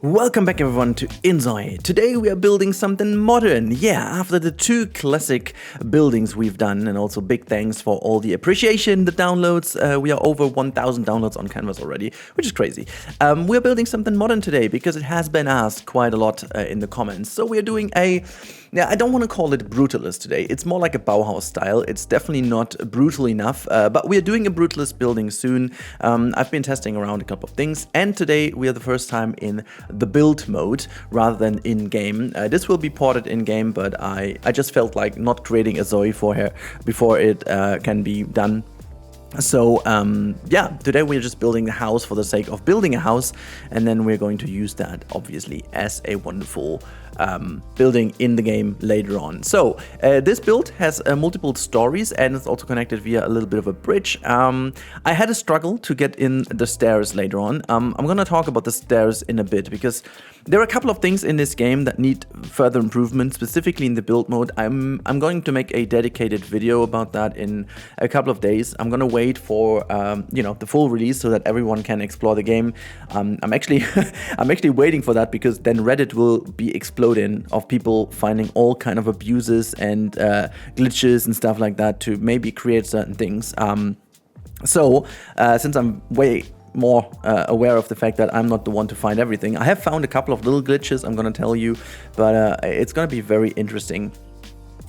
Welcome back everyone to InZoi. Today we are building something modern. Yeah, after the two classic buildings we've done, and also big thanks for all the appreciation, the downloads. We are over 1,000 downloads on Canvas already, which is crazy. We're building something modern today because it has been asked quite a lot in the comments. So we're doing I don't want to call it brutalist today. It's more like a Bauhaus style. It's definitely not brutal enough, but we are doing a brutalist building soon. I've been testing around a couple of things, and today we are the first time in the build mode rather than in-game. This will be ported in-game, but I just felt like not creating a Zoe for her before it can be done. So yeah, today we're just building the house for the sake of building a house, and then we're going to use that obviously as a wonderful building in the game later on. So this build has multiple stories, and it's also connected via a little bit of a bridge. I had a struggle to get in the stairs later on. I'm gonna talk about the stairs in a bit because there are a couple of things in this game that need further improvement, specifically in the build mode. I'm going to make a dedicated video about that in a couple of days. I'm gonna wait for the full release so that everyone can explore the game. I'm actually waiting for that because then Reddit will be exploding of people finding all kind of abuses and glitches and stuff like that to maybe create certain things. Since I'm way more aware of the fact that I'm not the one to find everything, I have found a couple of little glitches I'm gonna tell you, but it's gonna be very interesting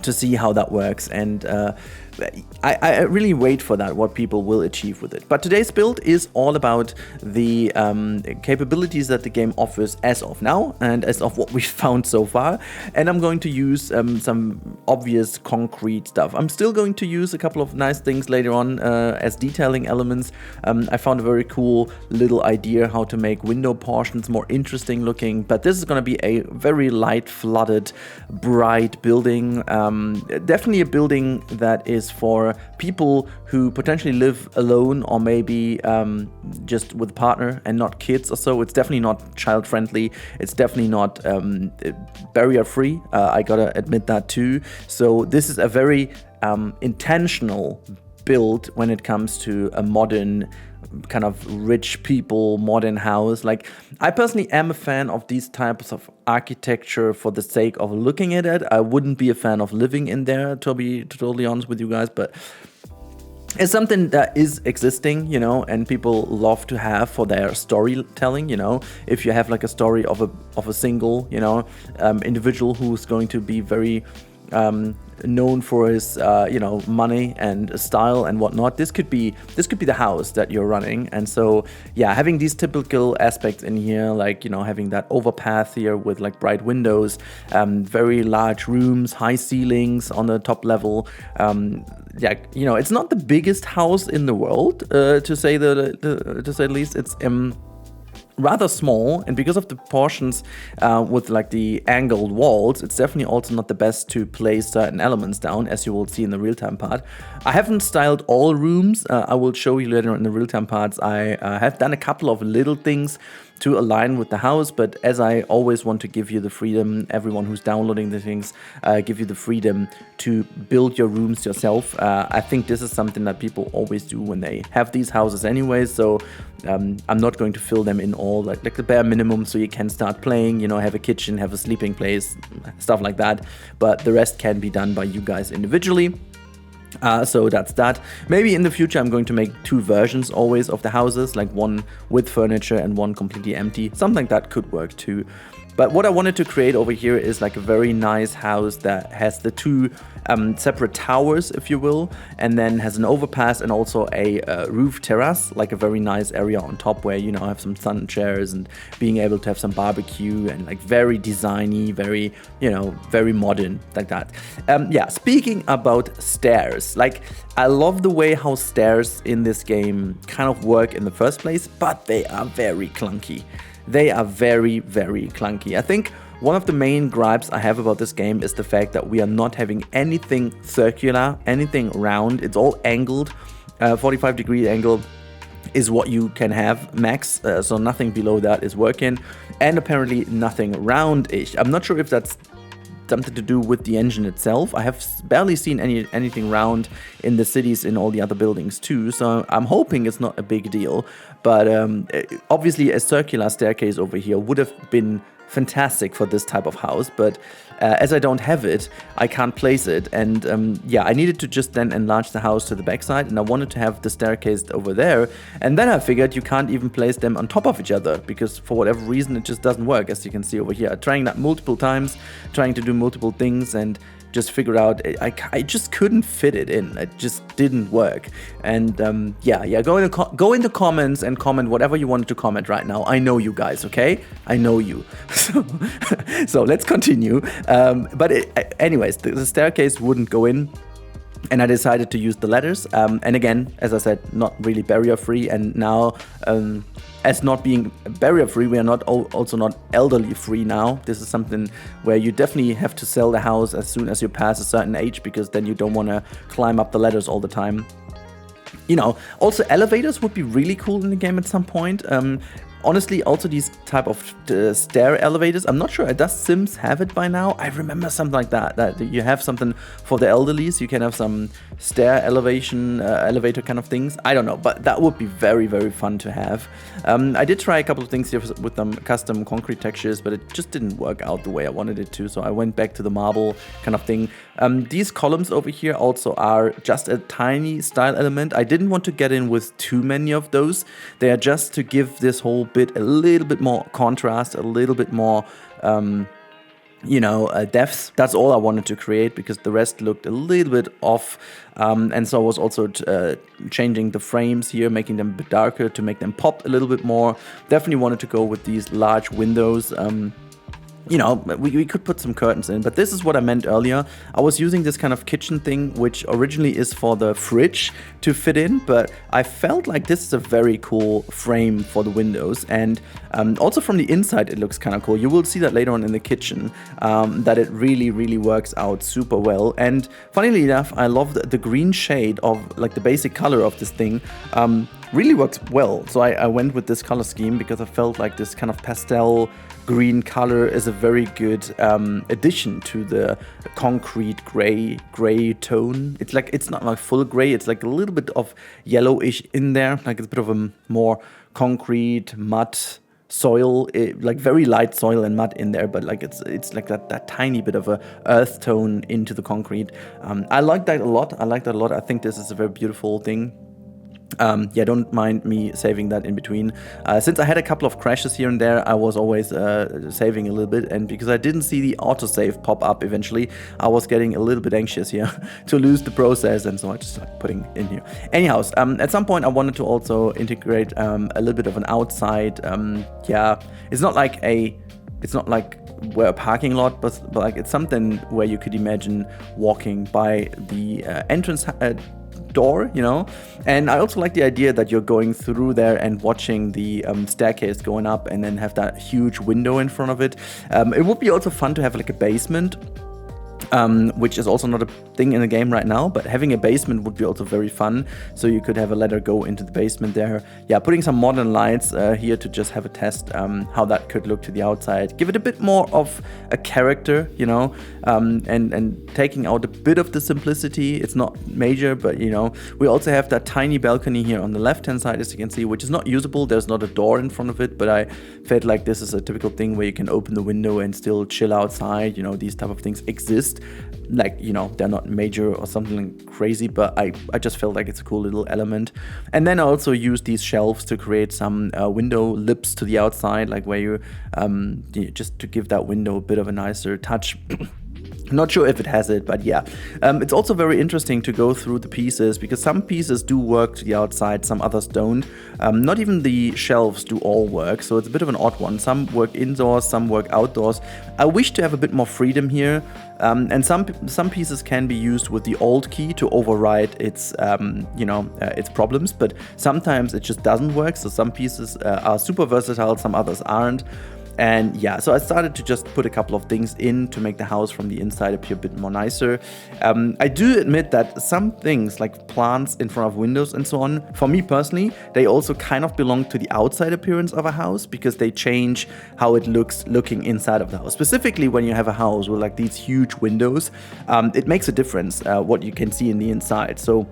to see how that works, and I really wait for that, what people will achieve with it. But today's build is all about the capabilities that the game offers as of now and as of what we've found so far. And I'm going to use some obvious concrete stuff. I'm still going to use a couple of nice things later on as detailing elements. I found a very cool little idea how to make window portions more interesting looking, but this is going to be a very light flooded, bright building. Definitely a building that is for people who potentially live alone, or maybe just with a partner and not kids or so. It's definitely not child friendly. It's definitely not barrier free. I gotta admit that too. So this is a very intentional build when it comes to a modern kind of rich people modern house. Like, I personally am a fan of these types of architecture for the sake of looking at it. I wouldn't be a fan of living in there, to be totally honest with you guys, but it's something that is existing, and people love to have for their storytelling. If you have like a story of a single individual who's going to be very known for his money and style and whatnot, this could be the house that you're running. And so yeah, having these typical aspects in here, like having that overpath here with like bright windows, very large rooms, high ceilings on the top level. It's not the biggest house in the world, to say the least. It's rather small, and because of the portions with like the angled walls, it's definitely also not the best to place certain elements down, as you will see in the real-time part. I haven't styled all rooms. I will show you later in the real-time parts. I have done a couple of little things to align with the house, but as I always want to give you the freedom, everyone who's downloading the things, give you the freedom to build your rooms yourself. I think this is something that people always do when they have these houses anyway, so I'm not going to fill them in all, like the bare minimum, so you can start playing, have a kitchen, have a sleeping place, stuff like that, but the rest can be done by you guys individually. So that's that. Maybe in the future I'm going to make two versions always of the houses, like one with furniture and one completely empty. Something like that could work too. But what I wanted to create over here is like a very nice house that has the two separate towers, if you will, and then has an overpass and also a roof terrace, like a very nice area on top where have some sun chairs and being able to have some barbecue and like very designy, very very modern, like that. Yeah, speaking about stairs, like I love the way how stairs in this game kind of work in the first place, but they are very clunky. They are very, very clunky. I think one of the main gripes I have about this game is the fact that we are not having anything circular, anything round. It's all angled. 45-degree angle is what you can have max, so nothing below that is working, and apparently nothing round-ish. I'm not sure if that's something to do with the engine itself. I have barely seen anything round in the cities in all the other buildings too, so I'm hoping it's not a big deal. but obviously a circular staircase over here would have been fantastic for this type of house, but as I don't have it, I can't place it, and yeah, I needed to just then enlarge the house to the backside, and I wanted to have the staircase over there, and then I figured you can't even place them on top of each other, because for whatever reason it just doesn't work, as you can see over here. Trying that multiple times, trying to do multiple things, and just figured out I just couldn't fit it in. It just didn't work. And yeah, go in the comments and comment whatever you wanted to comment right now. I know you guys, okay? I know you. So let's continue. Anyways, the staircase wouldn't go in, and I decided to use the ladders. And again, as I said, not really barrier free. And now, as not being barrier free, we are also not elderly free now. This is something where you definitely have to sell the house as soon as you pass a certain age, because then you don't want to climb up the ladders all the time. You know, also elevators would be really cool in the game at some point. Honestly, also these type of stair elevators, I'm not sure, does Sims have it by now? I remember something like that you have something for the elderly, so you can have some stair elevator kind of things. I don't know, but that would be very, very fun to have. I did try a couple of things here with some custom concrete textures, but it just didn't work out the way I wanted it to, so I went back to the marble kind of thing. These columns over here also are just a tiny style element. I didn't want to get in with too many of those. They are just to give this whole bit a little bit more contrast, a little bit more you know, depth. That's all I wanted to create, because the rest looked a little bit off, and so I was also changing the frames here, making them a bit darker to make them pop a little bit more. Definitely wanted to go with these large windows. You know, we could put some curtains in, but this is what I meant earlier. I was using this kind of kitchen thing, which originally is for the fridge to fit in, but I felt like this is a very cool frame for the windows, and also from the inside it looks kind of cool. You will see that later on in the kitchen, that it really works out super well. And funnily enough, I love the green shade of, like, the basic color of this thing. Really works well. So I went with this color scheme because I felt like this kind of pastel green color is a very good addition to the concrete gray tone. It's like, it's not like full gray, it's like a little bit of yellowish in there, like it's a bit of a more concrete mud soil, like very light soil and mud in there, but like it's like that tiny bit of a earth tone into the concrete. I like that a lot. I think this is a very beautiful thing. Yeah, don't mind me saving that in between. Since I had a couple of crashes here and there, I was always saving a little bit, and because I didn't see the autosave pop up eventually, I was getting a little bit anxious here to lose the process, and so I just like putting in here. Anyhow, at some point I wanted to also integrate a little bit of an outside. Yeah, it's not like where a parking lot, but like it's something where you could imagine walking by the entrance door, you know. And I also like the idea that you're going through there and watching the staircase going up, and then have that huge window in front of it. It would be also fun to have like a basement, which is also not a thing in the game right now, but having a basement would be also very fun. So you could have a ladder go into the basement there. Yeah, putting some modern lights here to just have a test how that could look to the outside. Give it a bit more of a character, you know, and taking out a bit of the simplicity. It's not major, but you know, we also have that tiny balcony here on the left hand side, as you can see, which is not usable. There's not a door in front of it, but I felt like this is a typical thing where you can open the window and still chill outside. You know, these type of things exist. Like, you know, they're not major or something crazy, but I just felt like it's a cool little element. And then I also used these shelves to create some window lips to the outside, like where you just to give that window a bit of a nicer touch. Not sure if it has it, but yeah. It's also very interesting to go through the pieces, because some pieces do work to the outside, some others don't. Not even the shelves do all work, so it's a bit of an odd one. Some work indoors, some work outdoors. I wish to have a bit more freedom here, and some pieces can be used with the Alt key to override its its problems, but sometimes it just doesn't work. So some pieces are super versatile, some others aren't. And yeah, so I started to just put a couple of things in to make the house from the inside appear a bit more nicer. I do admit that some things like plants in front of windows and so on, for me personally, they also kind of belong to the outside appearance of a house, because they change how it looks looking inside of the house. Specifically when you have a house with like these huge windows, it makes a difference what you can see in the inside. So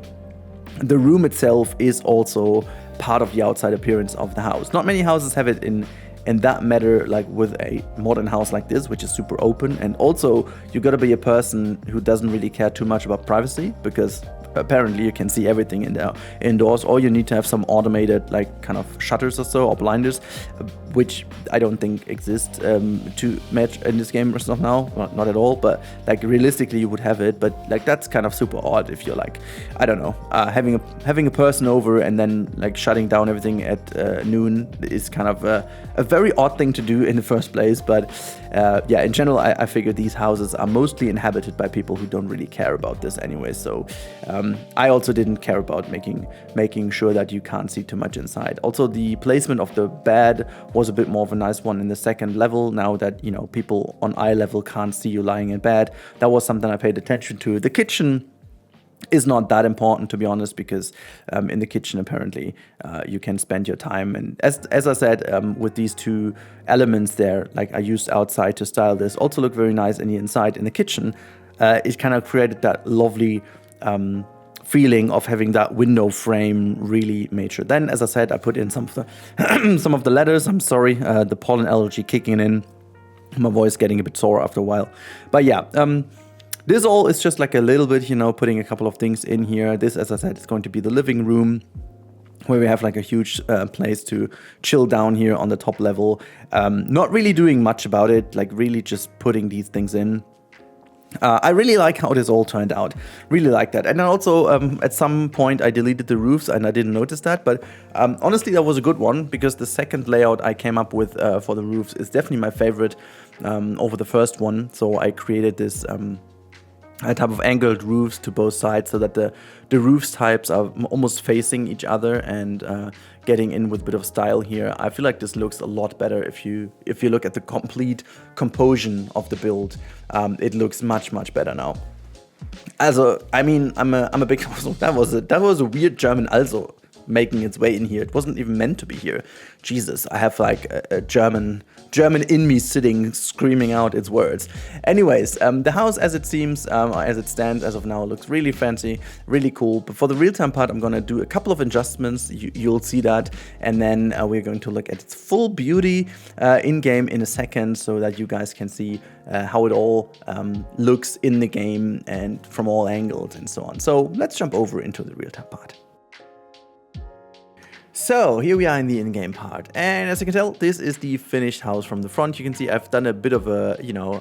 the room itself is also part of the outside appearance of the house. Not many houses have it in that matter, like with a modern house like this, which is super open. And also you gotta be a person who doesn't really care too much about privacy, because apparently you can see everything in there indoors, or you need to have some automated like kind of shutters or so, or blinders, which I don't think exist to match in this game as of now. Well, not at all, but like realistically you would have it, but like that's kind of super odd if you're like, I don't know, having a person over and then like shutting down everything at noon is kind of a very odd thing to do in the first place. But yeah, in general I figure these houses are mostly inhabited by people who don't really care about this anyway, so I also didn't care about making sure that you can't see too much inside. Also, the placement of the bed was a bit more of a nice one in the second level, now that, you know, people on eye level can't see you lying in bed. That was something I paid attention to. The kitchen is not that important, to be honest, because in the kitchen apparently you can spend your time, and as I said, with these two elements there, like I used outside to style this, also look very nice in the inside. In the kitchen, it kind of created that lovely feeling of having that window frame really made sure. Then, as I said, I put in some of the some of the letters. I'm sorry, the pollen allergy kicking in, my voice getting a bit sore after a while. But yeah, this all is just like a little bit, you know, putting a couple of things in here. This, as I said, is going to be the living room, where we have like a huge place to chill down here on the top level. Not really doing much about it, like really just putting these things in. I really like how this all turned out. Really like that. And then also at some point I deleted the roofs and I didn't notice that. But honestly, that was a good one, because the second layout I came up with for the roofs is definitely my favorite over the first one. So I created this type of angled roofs to both sides, so that the roofs types are almost facing each other and getting in with a bit of style here. I feel like this looks a lot better if you look at the complete composition of the build. It looks much better now. Also, I mean, I'm a big that was a weird German also making its way in here. It wasn't even meant to be here. Jesus, I have like a German in me sitting screaming out its words. Anyways, the house as it seems, as it stands as of now, looks really fancy, really cool. But for the real-time part, I'm gonna do a couple of adjustments. You'll see that, and then we're going to look at its full beauty in-game in a second, so that you guys can see how it all looks in the game and from all angles and so on. So let's jump over into the real-time part. So here we are in the in-game part, and as you can tell, this is the finished house from the front. You can see I've done a bit of a, you know,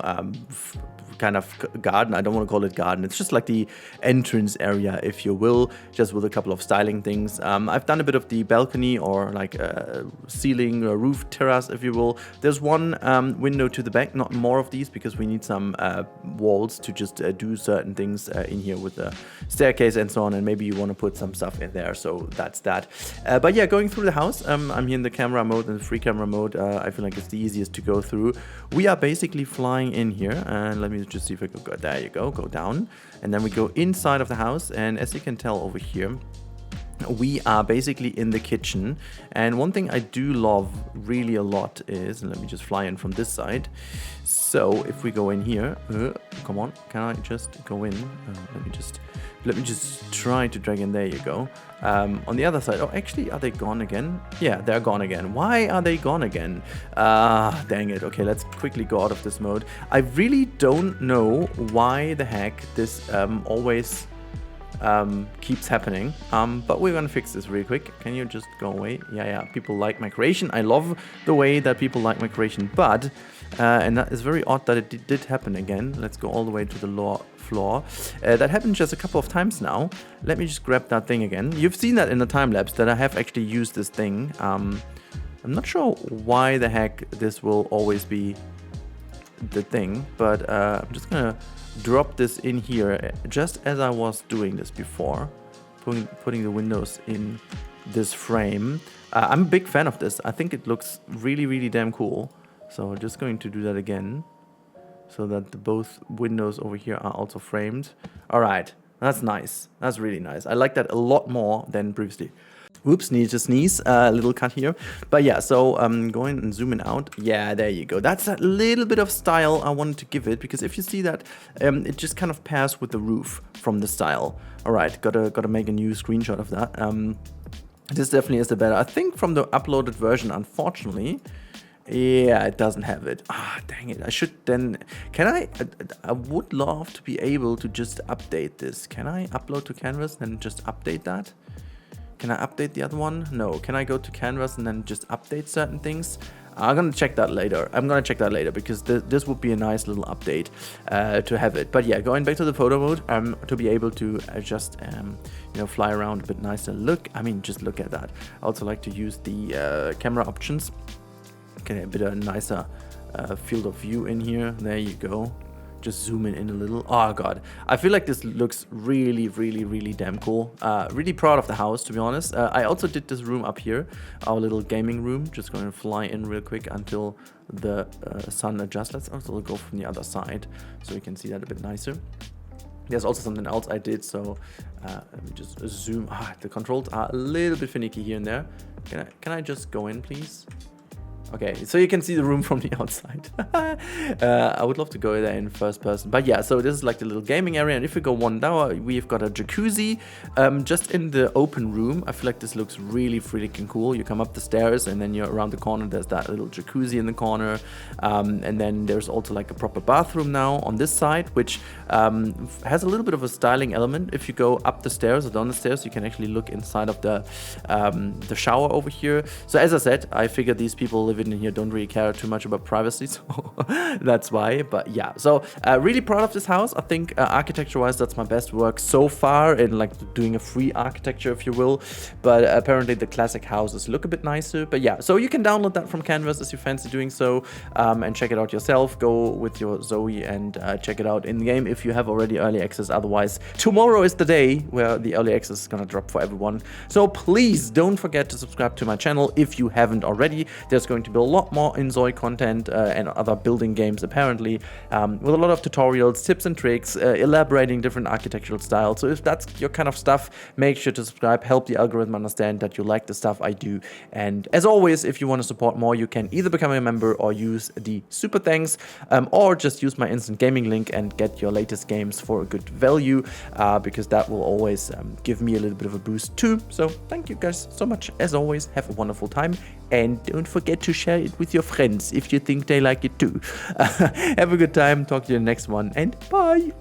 kind of garden. I don't want to call it garden. It's just like the entrance area, if you will, just with a couple of styling things. I've done a bit of the balcony, or like a ceiling or roof terrace, if you will. There's one window to the back, not more of these, because we need some walls to just do certain things in here with the staircase and so on, and maybe you want to put some stuff in there, so that's that. But yeah, going through the house, I'm here in the camera mode and the free camera mode. I feel like it's the easiest to go through. We are basically flying in here, and let me just see if I can go. There you go. Go down, and then we go inside of the house. And as you can tell over here, we are basically in the kitchen. And one thing I do love really a lot is, and let me just fly in from this side. So if we go in here, come on, can I just go in? Let me just try to drag in. There you go. On the other side, oh, actually, are they gone again? Yeah, they're gone again. Why are they gone again? Dang it. Okay, let's quickly go out of this mode. I really don't know why the heck this always keeps happening, but we're gonna fix this real quick. Can you just go away? Yeah, people like my creation. I love the way that people like my creation, but and that is very odd that it did happen again. Let's go all the way to the lower floor. That happened just a couple of times now. Let me just grab that thing again. You've seen that in the time lapse that I have actually used this thing. I'm not sure why the heck this will always be the thing, but I'm just gonna drop this in here just as I was doing this before, putting the windows in this frame. I'm a big fan of this. I think it looks really damn cool. So just going to do that again, so that both windows over here are also framed. All right, that's nice. That's really nice. I like that a lot more than previously. Whoops, need to sneeze, a little cut here. But yeah, so going and zooming out. Yeah, there you go. That's that little bit of style I wanted to give it, because if you see that, it just kind of pairs with the roof from the style. All right, gotta make a new screenshot of that. This definitely is the better. I think from the uploaded version, unfortunately, yeah, it doesn't have it. Ah, dang it. I should then... Can I would love to be able to just update this. Can I upload to Canvas and just update that? Can I update the other one? No. Can I go to Canvas and then just update certain things? I'm gonna check that later. Because this would be a nice little update to have it. But yeah, going back to the photo mode, to be able to just you know, fly around a bit nicer. Just look at that. I also like to use the camera options. Get a bit of a nicer field of view in here. There you go. Just zoom in a little. Oh god, I feel like this looks really damn cool. Really proud of the house, to be honest. I also did this room up here, our little gaming room. Just going to fly in real quick until the sun adjusts. Let's also go from the other side so we can see that a bit nicer. There's also something else I did, so let me just zoom. The controls are a little bit finicky here and there. Can I just go in, please? Okay, so you can see the room from the outside. I would love to go there in first person. But yeah, so this is like the little gaming area. And if we go one down, we've got a jacuzzi just in the open room. I feel like this looks really freaking cool. You come up the stairs and then you're around the corner. There's that little jacuzzi in the corner. And then there's also like a proper bathroom now on this side, which has a little bit of a styling element. If you go up the stairs or down the stairs, you can actually look inside of the shower over here. So as I said, I figured these people live in here don't really care too much about privacy, so that's why. But yeah, so really proud of this house. I think architecture wise that's my best work so far in like doing a free architecture, if you will. But apparently the classic houses look a bit nicer. But yeah, so you can download that from Canvas as you fancy doing so, and check it out yourself. Go with your Zoe and check it out in the game if you have already early access. Otherwise, tomorrow is the day where the early access is gonna drop for everyone. So please don't forget to subscribe to my channel if you haven't already. There's going to be a lot more InZoi content and other building games apparently, with a lot of tutorials, tips and tricks, elaborating different architectural styles. So if that's your kind of stuff, make sure to subscribe, help the algorithm understand that you like the stuff I do. And as always, if you want to support more, you can either become a member or use the super thanks, or just use my instant gaming link and get your latest games for a good value, because that will always give me a little bit of a boost too. So thank you guys so much. As always, have a wonderful time. And don't forget to share it with your friends if you think they like it too. Have a good time. Talk to you in the next one. And bye.